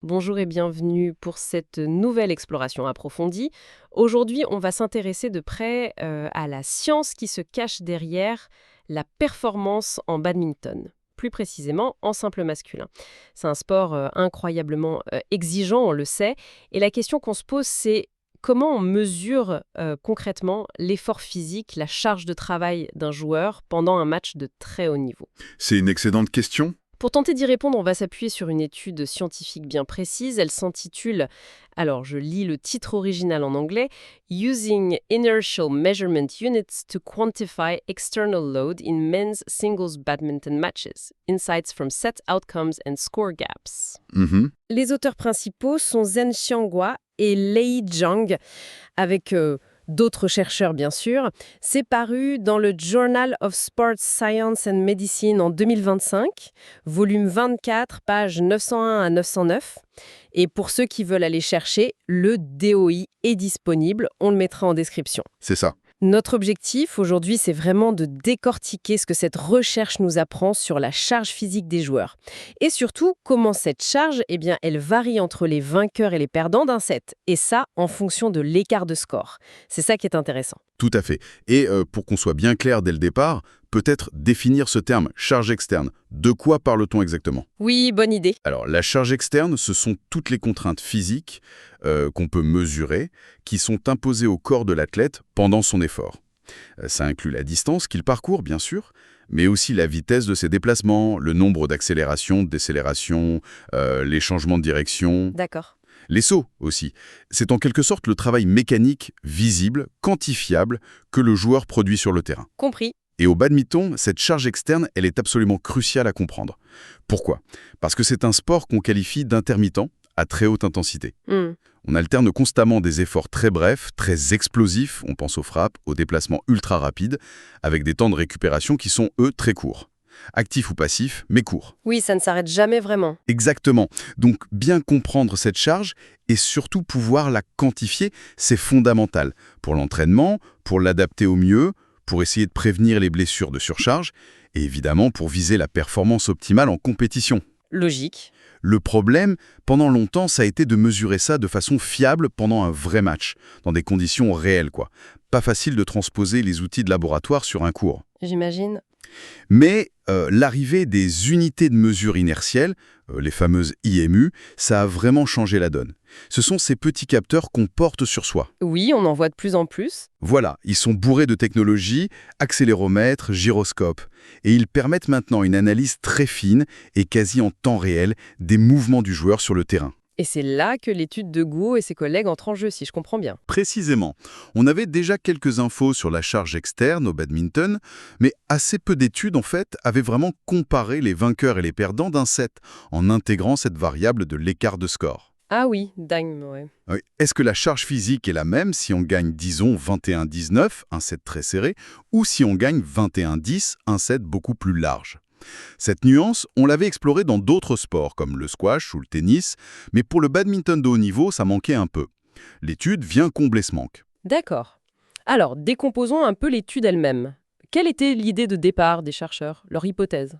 Bonjour et bienvenue pour cette nouvelle exploration approfondie. Aujourd'hui, on va s'intéresser de près à la science qui se cache derrière la performance en badminton, plus précisément en simple masculin. C'est un sport incroyablement exigeant, on le sait, et la question qu'on se pose, c'est comment on mesure concrètement l'effort physique, la charge de travail d'un joueur pendant un match de très haut niveau. C'est une excellente question. Pour tenter d'y répondre, on va s'appuyer sur une étude scientifique bien précise. Elle s'intitule, alors je lis le titre original en anglais, Using Inertial Measurement Units to Quantify External Load in Men's Singles Badminton Matches. Insights from Set Outcomes and Score Gaps. Mhm. Les auteurs principaux sont Zhen Xianghua et Lei Zhang, avec d'autres chercheurs bien sûr. C'est paru dans le Journal of Sports Science and Medicine en 2025, volume 24, pages 901 à 909. Et pour ceux qui veulent aller chercher, le DOI est disponible, on le mettra en description. C'est ça. Notre objectif aujourd'hui, c'est vraiment de décortiquer ce que cette recherche nous apprend sur la charge physique des joueurs. Et surtout, comment cette charge, elle varie entre les vainqueurs et les perdants d'un set. Et ça, en fonction de l'écart de score. C'est ça qui est intéressant. Tout à fait. Et pour qu'on soit bien clair dès le départ, peut-être définir ce terme, charge externe. De quoi parle-t-on exactement? Oui, bonne idée. Alors, la charge externe, ce sont toutes les contraintes physiques qu'on peut mesurer, qui sont imposées au corps de l'athlète pendant son effort. Ça inclut la distance qu'il parcourt, bien sûr, mais aussi la vitesse de ses déplacements, le nombre d'accélérations, de décélérations, les changements de direction, D'accord. les sauts aussi. C'est en quelque sorte le travail mécanique, visible, quantifiable, que le joueur produit sur le terrain. Compris. Et au badminton, cette charge externe, elle est absolument cruciale à comprendre. Pourquoi? Parce que c'est un sport qu'on qualifie d'intermittent à très haute intensité. On alterne constamment des efforts très brefs, très explosifs, on pense aux frappes, aux déplacements ultra rapides, avec des temps de récupération qui sont, eux, très courts. Actifs ou passifs, mais courts. Oui, ça ne s'arrête jamais vraiment. Exactement. Donc, bien comprendre cette charge et surtout pouvoir la quantifier, c'est fondamental. Pour l'entraînement, pour l'adapter au mieux, pour essayer de prévenir les blessures de surcharge, et évidemment pour viser la performance optimale en compétition. Logique. Le problème, pendant longtemps, ça a été de mesurer ça de façon fiable pendant un vrai match, dans des conditions réelles, quoi. Pas facile de transposer les outils de laboratoire sur un cours. J'imagine. Mais l'arrivée des unités de mesure inertielles, les fameuses IMU, ça a vraiment changé la donne. Ce sont ces petits capteurs qu'on porte sur soi. Oui, on en voit de plus en plus. Voilà, ils sont bourrés de technologies, accéléromètres, gyroscopes, et ils permettent maintenant une analyse très fine et quasi en temps réel des mouvements du joueur sur le terrain. Et c'est là que l'étude de Guo et ses collègues entrent en jeu, si je comprends bien. Précisément, on avait déjà quelques infos sur la charge externe au badminton, mais assez peu d'études en fait avaient vraiment comparé les vainqueurs et les perdants d'un set en intégrant cette variable de l'écart de score. Ah oui, dingue, ouais. Oui. Est-ce que la charge physique est la même si on gagne, disons, 21-19, un set très serré, ou si on gagne 21-10, un set beaucoup plus large? Cette nuance, on l'avait explorée dans d'autres sports, comme le squash ou le tennis, mais pour le badminton de haut niveau, ça manquait un peu. L'étude vient combler ce manque. D'accord. Alors, décomposons un peu l'étude elle-même. Quelle était l'idée de départ des chercheurs, leur hypothèse?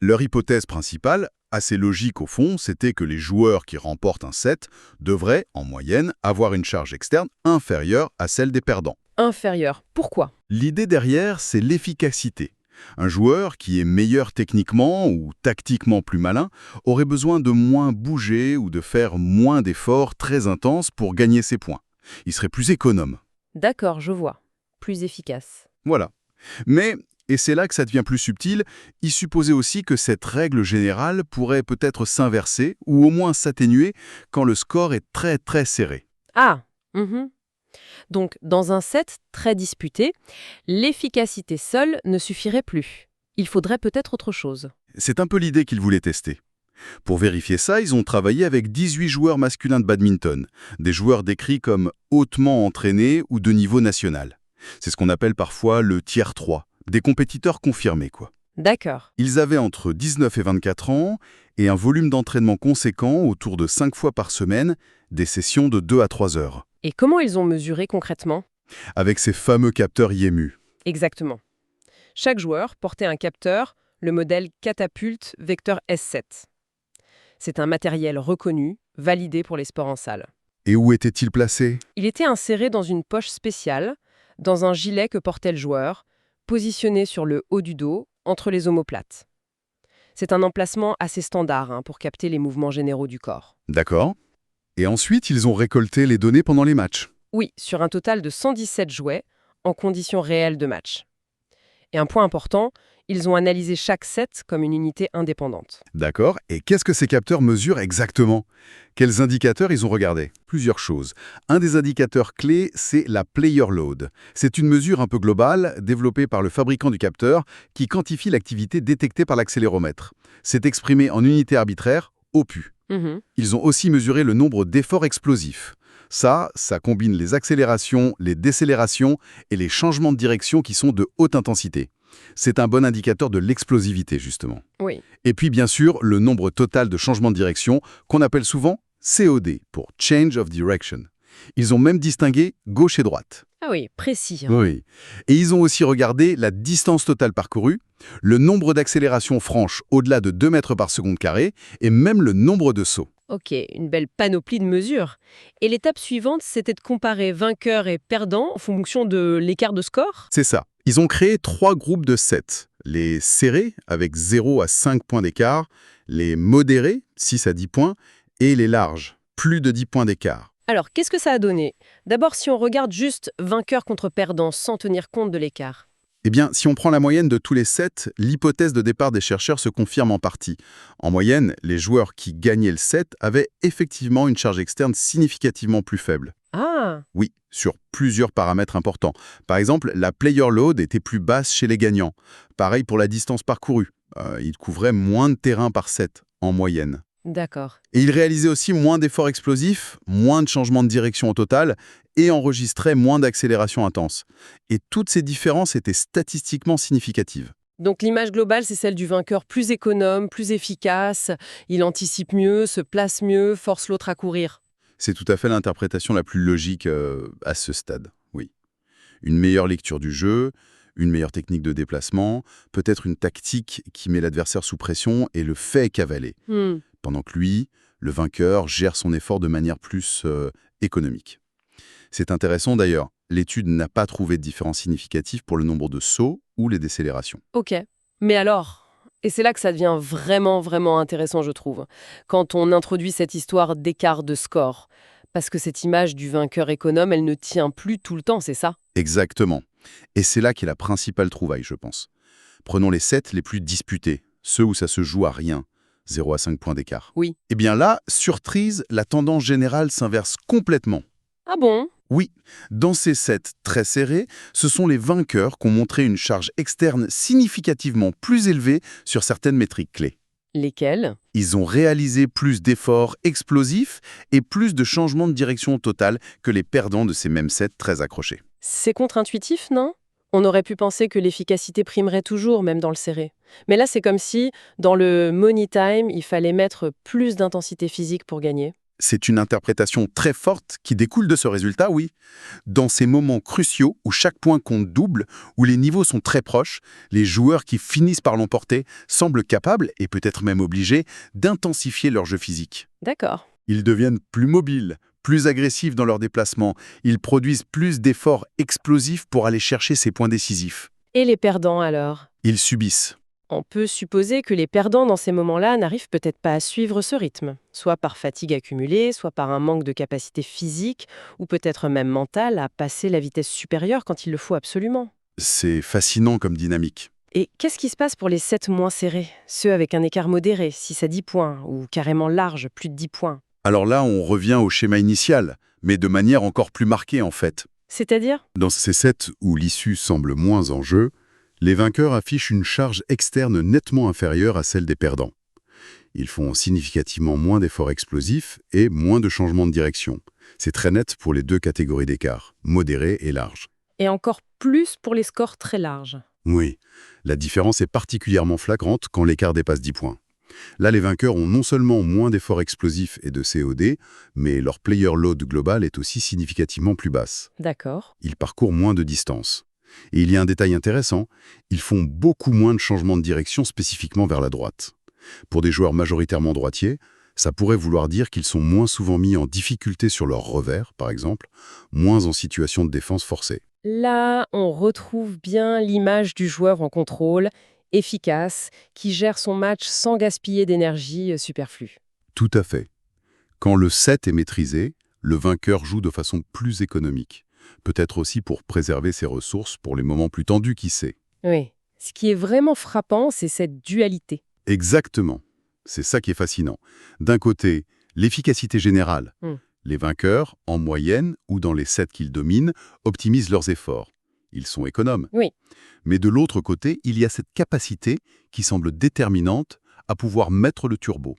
Leur hypothèse principale, assez logique au fond, c'était que les joueurs qui remportent un set devraient, en moyenne, avoir une charge externe inférieure à celle des perdants. Inférieur. Pourquoi? L'idée derrière, c'est l'efficacité. Un joueur qui est meilleur techniquement ou tactiquement plus malin aurait besoin de moins bouger ou de faire moins d'efforts très intenses pour gagner ses points. Il serait plus économe. D'accord, je vois. Plus efficace. Voilà. Mais, et c'est là que ça devient plus subtil, il supposait aussi que cette règle générale pourrait peut-être s'inverser ou au moins s'atténuer quand le score est très très serré. Ah mhm. Donc, dans un set très disputé, l'efficacité seule ne suffirait plus. Il faudrait peut-être autre chose. C'est un peu l'idée qu'ils voulaient tester. Pour vérifier ça, ils ont travaillé avec 18 joueurs masculins de badminton, des joueurs décrits comme hautement entraînés ou de niveau national. C'est ce qu'on appelle parfois le tiers 3, des compétiteurs confirmés, quoi. D'accord. Ils avaient entre 19 et 24 ans et un volume d'entraînement conséquent autour de 5 fois par semaine, des sessions de 2 à 3 heures, Et comment ils ont mesuré concrètement? avec ces fameux capteurs IMU. Exactement. Chaque joueur portait un capteur, le modèle Catapult Vecteur S7. C'est un matériel reconnu, validé pour les sports en salle. Et où était-il placé? Il était inséré dans une poche spéciale, dans un gilet que portait le joueur, positionné sur le haut du dos, entre les omoplates. C'est un emplacement assez standard pour capter les mouvements généraux du corps. D'accord. Et ensuite, ils ont récolté les données pendant les matchs. Oui, sur un total de 117 jouets, en conditions réelles de match. Et un point important, ils ont analysé chaque set comme une unité indépendante. D'accord. Et qu'est-ce que ces capteurs mesurent exactement? Quels indicateurs ils ont regardé? Plusieurs choses. Un des indicateurs clés, c'est la player load. C'est une mesure un peu globale, développée par le fabricant du capteur, qui quantifie l'activité détectée par l'accéléromètre. C'est exprimé en unité arbitraire, OPU. Ils ont aussi mesuré le nombre d'efforts explosifs. Ça combine les accélérations, les décélérations et les changements de direction qui sont de haute intensité. C'est un bon indicateur de l'explosivité, justement. Oui. Et puis, bien sûr, le nombre total de changements de direction, qu'on appelle souvent COD, pour Change of Direction. Ils ont même distingué gauche et droite. Ah oui, précis. Oui. Et ils ont aussi regardé la distance totale parcourue, le nombre d'accélérations franches au-delà de 2 mètres par seconde carré, et même le nombre de sauts. Ok, une belle panoplie de mesures. Et l'étape suivante, c'était de comparer vainqueurs et perdants en fonction de l'écart de score? C'est ça. Ils ont créé 3 groupes de 7. Les serrés, avec 0 à 5 points d'écart, les modérés, 6 à 10 points, et les larges, plus de 10 points d'écart. Alors, qu'est-ce que ça a donné? D'abord, si on regarde juste vainqueur contre perdant sans tenir compte de l'écart. Eh bien, si on prend la moyenne de tous les sets, l'hypothèse de départ des chercheurs se confirme en partie. En moyenne, les joueurs qui gagnaient le set avaient effectivement une charge externe significativement plus faible. Ah, Oui, sur plusieurs paramètres importants. Par exemple, la player load était plus basse chez les gagnants. Pareil pour la distance parcourue. Ils couvraient moins de terrain par set, en moyenne. d'accord. Et ils réalisaient aussi moins d'efforts explosifs, moins de changements de direction au total, et enregistraient moins d'accélération intense. Et toutes ces différences étaient statistiquement significatives. Donc l'image globale, c'est celle du vainqueur plus économe, plus efficace, il anticipe mieux, se place mieux, force l'autre à courir. C'est tout à fait l'interprétation la plus logique à ce stade, oui. Une meilleure lecture du jeu, une meilleure technique de déplacement, peut-être une tactique qui met l'adversaire sous pression et le fait cavaler. Pendant que lui, le vainqueur, gère son effort de manière plus économique. C'est intéressant d'ailleurs, l'étude n'a pas trouvé de différence significative pour le nombre de sauts ou les décélérations. Ok. Mais alors, et c'est là que ça devient vraiment, vraiment intéressant, je trouve, quand on introduit cette histoire d'écart de score. Parce que cette image du vainqueur économe, elle ne tient plus tout le temps, c'est ça? Exactement. Et c'est là qu'est la principale trouvaille, je pense. Prenons les sets les plus disputés, ceux où ça se joue à rien, 0 à 5 points d'écart. Oui. Eh bien là, surprise, la tendance générale s'inverse complètement. Ah bon? Oui, dans ces sets très serrés, ce sont les vainqueurs qui ont montré une charge externe significativement plus élevée sur certaines métriques clés. Lesquels? Ils ont réalisé plus d'efforts explosifs et plus de changements de direction au total que les perdants de ces mêmes sets très accrochés. C'est contre-intuitif, non? On aurait pu penser que l'efficacité primerait toujours, même dans le serré. Mais là, c'est comme si, dans le money time, il fallait mettre plus d'intensité physique pour gagner. C'est une interprétation très forte qui découle de ce résultat, oui. Dans ces moments cruciaux où chaque point compte double, où les niveaux sont très proches, les joueurs qui finissent par l'emporter semblent capables, et peut-être même obligés, d'intensifier leur jeu physique. D'accord. Ils deviennent plus mobiles, plus agressifs dans leurs déplacements. Ils produisent plus d'efforts explosifs pour aller chercher ces points décisifs. Et les perdants, alors? Ils subissent. On peut supposer que les perdants dans ces moments-là n'arrivent peut-être pas à suivre ce rythme, soit par fatigue accumulée, soit par un manque de capacité physique, ou peut-être même mentale à passer la vitesse supérieure quand il le faut absolument. C'est fascinant comme dynamique. Et qu'est-ce qui se passe pour les sets moins serrés, ceux avec un écart modéré, 6 à 10 points, ou carrément large, plus de 10 points? Alors là, on revient au schéma initial, mais de manière encore plus marquée en fait. C'est-à-dire? Dans ces sets où l'issue semble moins en jeu, les vainqueurs affichent une charge externe nettement inférieure à celle des perdants. Ils font significativement moins d'efforts explosifs et moins de changements de direction. C'est très net pour les deux catégories d'écart, modéré et large. Et encore plus pour les scores très larges. Oui, la différence est particulièrement flagrante quand l'écart dépasse 10 points. Là, les vainqueurs ont non seulement moins d'efforts explosifs et de COD, mais leur player load global est aussi significativement plus basse. D'accord. Ils parcourent moins de distance. Et il y a un détail intéressant, ils font beaucoup moins de changements de direction spécifiquement vers la droite. Pour des joueurs majoritairement droitiers, Ça pourrait vouloir dire qu'ils sont moins souvent mis en difficulté sur leur revers, par exemple, moins en situation de défense forcée. Là, on retrouve bien l'image du joueur en contrôle, efficace, qui gère son match sans gaspiller d'énergie superflue. Tout à fait. Quand le set est maîtrisé, le vainqueur joue de façon plus économique. Peut-être aussi pour préserver ses ressources pour les moments plus tendus, qui sait. Oui. Ce qui est vraiment frappant, c'est cette dualité. Exactement. C'est ça qui est fascinant. D'un côté, l'efficacité générale. Les vainqueurs, en moyenne ou dans les sets qu'ils dominent, optimisent leurs efforts. Ils sont économes. Oui. Mais de l'autre côté, il y a cette capacité qui semble déterminante à pouvoir mettre le turbo,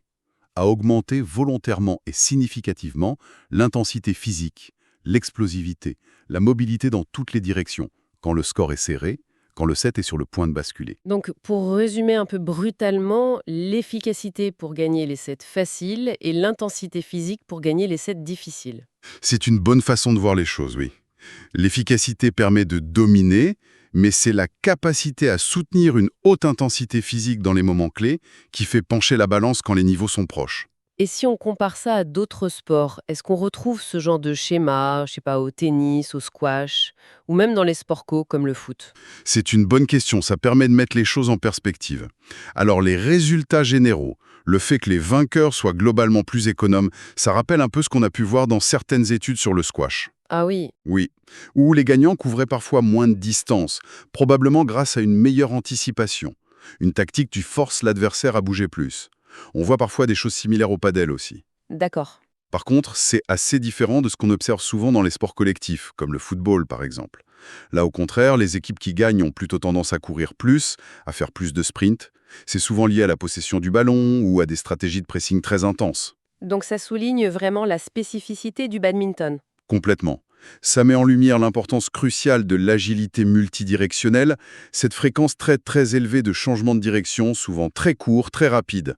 à augmenter volontairement et significativement l'intensité physique, l'explosivité, la mobilité dans toutes les directions, quand le score est serré, quand le set est sur le point de basculer. Donc, pour résumer un peu brutalement, l'efficacité pour gagner les sets faciles et l'intensité physique pour gagner les sets difficiles. C'est une bonne façon de voir les choses, oui. L'efficacité permet de dominer, mais c'est la capacité à soutenir une haute intensité physique dans les moments clés qui fait pencher la balance quand les niveaux sont proches. Et si on compare ça à d'autres sports, est-ce qu'on retrouve ce genre de schéma, je sais pas, au tennis, au squash, ou même dans les sports co comme le foot? C'est une bonne question, ça permet de mettre les choses en perspective. Alors les résultats généraux, le fait que les vainqueurs soient globalement plus économes, ça rappelle un peu ce qu'on a pu voir dans certaines études sur le squash. Ah oui, Oui, où les gagnants couvraient parfois moins de distance, probablement grâce à une meilleure anticipation. Une tactique qui force l'adversaire à bouger plus. On voit parfois des choses similaires au padel aussi. d'accord. Par contre, c'est assez différent de ce qu'on observe souvent dans les sports collectifs, comme le football par exemple. Là, au contraire, les équipes qui gagnent ont plutôt tendance à courir plus, à faire plus de sprints. C'est souvent lié à la possession du ballon ou à des stratégies de pressing très intenses. Donc ça souligne vraiment la spécificité du badminton. Complètement. Ça met en lumière l'importance cruciale de l'agilité multidirectionnelle, cette fréquence très élevée de changement de direction, souvent très court, très rapide.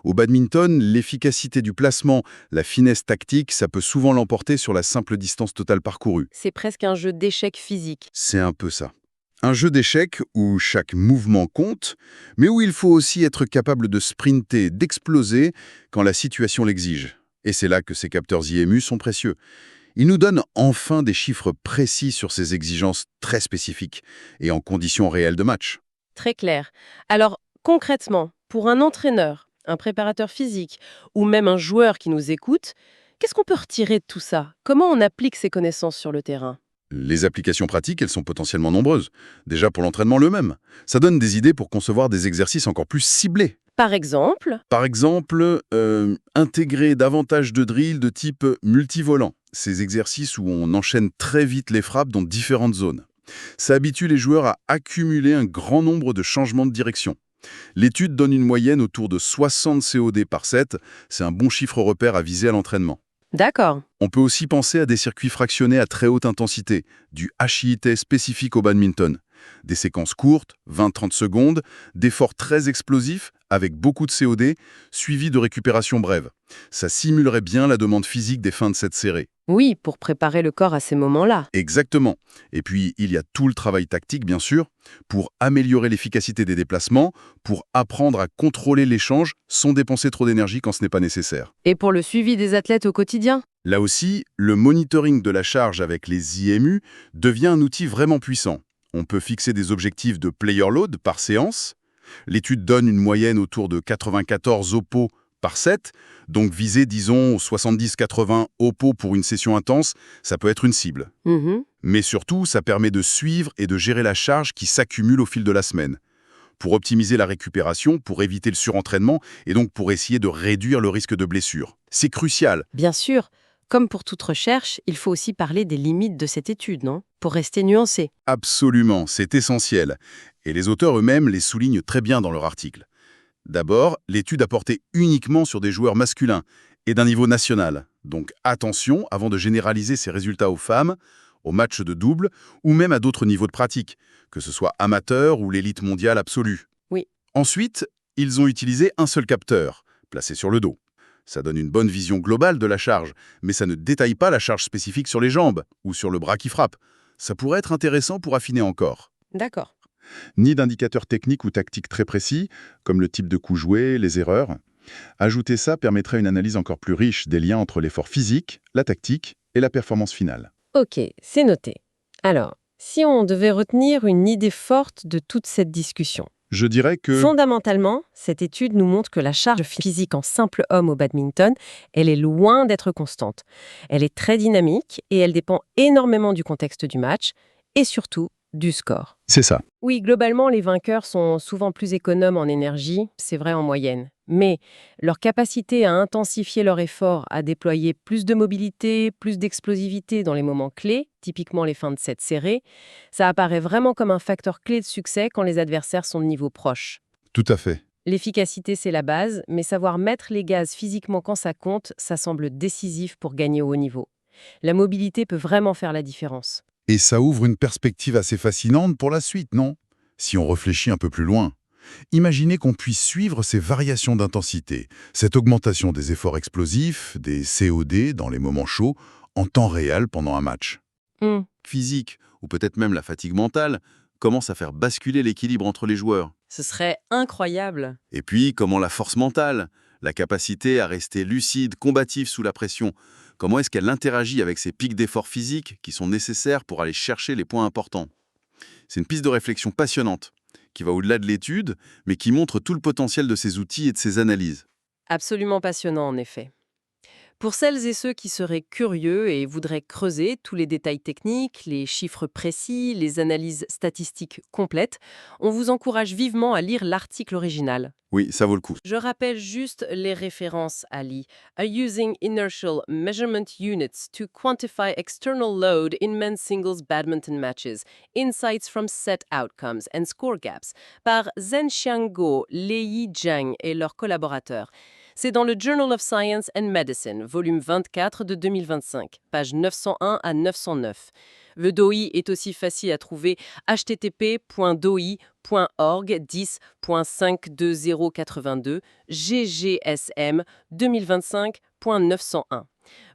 Au badminton, l'efficacité du placement, la finesse tactique, ça peut souvent l'emporter sur la simple distance totale parcourue. C'est presque un jeu d'échecs physique. C'est un peu ça. Un jeu d'échecs où chaque mouvement compte, mais où il faut aussi être capable de sprinter, d'exploser quand la situation l'exige. Et c'est là que ces capteurs IMU sont précieux. Ils nous donnent enfin des chiffres précis sur ces exigences très spécifiques et en conditions réelles de match. Très clair. Alors, concrètement, pour un entraîneur, un préparateur physique ou même un joueur qui nous écoute, qu'est-ce qu'on peut retirer de tout ça? Comment on applique ces connaissances sur le terrain? Les applications pratiques, elles sont potentiellement nombreuses. Déjà pour l'entraînement le même. Ça donne des idées pour concevoir des exercices encore plus ciblés. Par exemple, Par exemple, intégrer davantage de drills de type multivolant. Ces exercices où on enchaîne très vite les frappes dans différentes zones. Ça habitue les joueurs à accumuler un grand nombre de changements de direction. L'étude donne une moyenne autour de 60 COD par set. C'est un bon chiffre repère à viser à l'entraînement. d'accord. On peut aussi penser à des circuits fractionnés à très haute intensité, du HIIT spécifique au badminton. Des séquences courtes, 20-30 secondes, d'efforts très explosifs, avec beaucoup de COD, suivis de récupération brève. Ça simulerait bien la demande physique des fins de set serrées. Oui, pour préparer le corps à ces moments-là. Exactement. Et puis, il y a tout le travail tactique, bien sûr, pour améliorer l'efficacité des déplacements, pour apprendre à contrôler l'échange sans dépenser trop d'énergie quand ce n'est pas nécessaire. Et pour le suivi des athlètes au quotidien? Là aussi, le monitoring de la charge avec les IMU devient un outil vraiment puissant. On peut fixer des objectifs de player load par séance. L'étude donne une moyenne autour de 94 OPO par set, donc viser, disons, 70-80 OPO pour une session intense, ça peut être une cible. Mhm. Mais surtout, ça permet de suivre et de gérer la charge qui s'accumule au fil de la semaine. Pour optimiser la récupération, pour éviter le surentraînement et donc pour essayer de réduire le risque de blessure. C'est crucial. Bien sûr, comme pour toute recherche, il faut aussi parler des limites de cette étude, non? Pour rester nuancé. Absolument, c'est essentiel. Et les auteurs eux-mêmes les soulignent très bien dans leur article. D'abord, l'étude a porté uniquement sur des joueurs masculins et d'un niveau national. Donc attention avant de généraliser ces résultats aux femmes, aux matchs de double ou même à d'autres niveaux de pratique, que ce soit amateur ou l'élite mondiale absolue. Oui. Ensuite, ils ont utilisé un seul capteur, placé sur le dos. Ça donne une bonne vision globale de la charge, mais ça ne détaille pas la charge spécifique sur les jambes ou sur le bras qui frappe. Ça pourrait être intéressant pour affiner encore. D'accord. Ni d'indicateurs techniques ou tactiques très précis, comme le type de coup joué, les erreurs. Ajouter ça permettrait une analyse encore plus riche des liens entre l'effort physique, la tactique et la performance finale. Ok, c'est noté. Alors, si on devait retenir une idée forte de toute cette discussion, Je dirais que fondamentalement, cette étude nous montre que la charge physique en simple homme au badminton, elle est loin d'être constante. Elle est très dynamique et elle dépend énormément du contexte du match et surtout du score. c'est ça. Oui, globalement, les vainqueurs sont souvent plus économes en énergie, c'est vrai en moyenne. Mais leur capacité à intensifier leur effort, à déployer plus de mobilité, plus d'explosivité dans les moments clés, typiquement les fins de set serrées, ça apparaît vraiment comme un facteur clé de succès quand les adversaires sont de niveau proche. Tout à fait. L'efficacité, c'est la base, mais savoir mettre les gaz physiquement quand ça compte, ça semble décisif pour gagner au haut niveau. La mobilité peut vraiment faire la différence. Et ça ouvre une perspective assez fascinante pour la suite, non? Si on réfléchit un peu plus loin. Imaginez qu'on puisse suivre ces variations d'intensité, cette augmentation des efforts explosifs, des COD dans les moments chauds, en temps réel pendant un match. Hmm. Physique, ou peut-être même la fatigue mentale, commence à faire basculer l'équilibre entre les joueurs. Ce serait incroyable. Et puis, comment la force mentale, la capacité à rester lucide, combatif sous la pression, comment est-ce qu'elle interagit avec ces pics d'efforts physiques qui sont nécessaires pour aller chercher les points importants? C'est une piste de réflexion passionnante, qui va au-delà de l'étude, mais qui montre tout le potentiel de ces outils et de ces analyses. Absolument passionnant, en effet. Pour celles et ceux qui seraient curieux et voudraient creuser tous les détails techniques, les chiffres précis, les analyses statistiques complètes, on vous encourage vivement à lire l'article original. Oui, ça vaut le coup. Je rappelle juste les références, Ali. Are using inertial measurement units to quantify external load in men's singles badminton matches. Insights from set outcomes and score gaps par Zhenxiang Guo, Lei Zhang et leurs collaborateurs. C'est dans le Journal of Science and Medicine, volume 24 de 2025, pages 901 à 909. Le DOI est aussi facile à trouver http://doi.org 10.52082 GGSM 2025.901.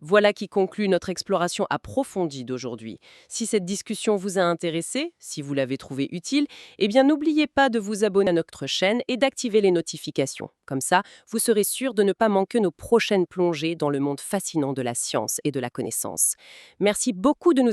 Voilà qui conclut notre exploration approfondie d'aujourd'hui. Si cette discussion vous a intéressé, si vous l'avez trouvée utile, eh bien n'oubliez pas de vous abonner à notre chaîne et d'activer les notifications. Comme ça, vous serez sûr de ne pas manquer nos prochaines plongées dans le monde fascinant de la science et de la connaissance. Merci beaucoup de nous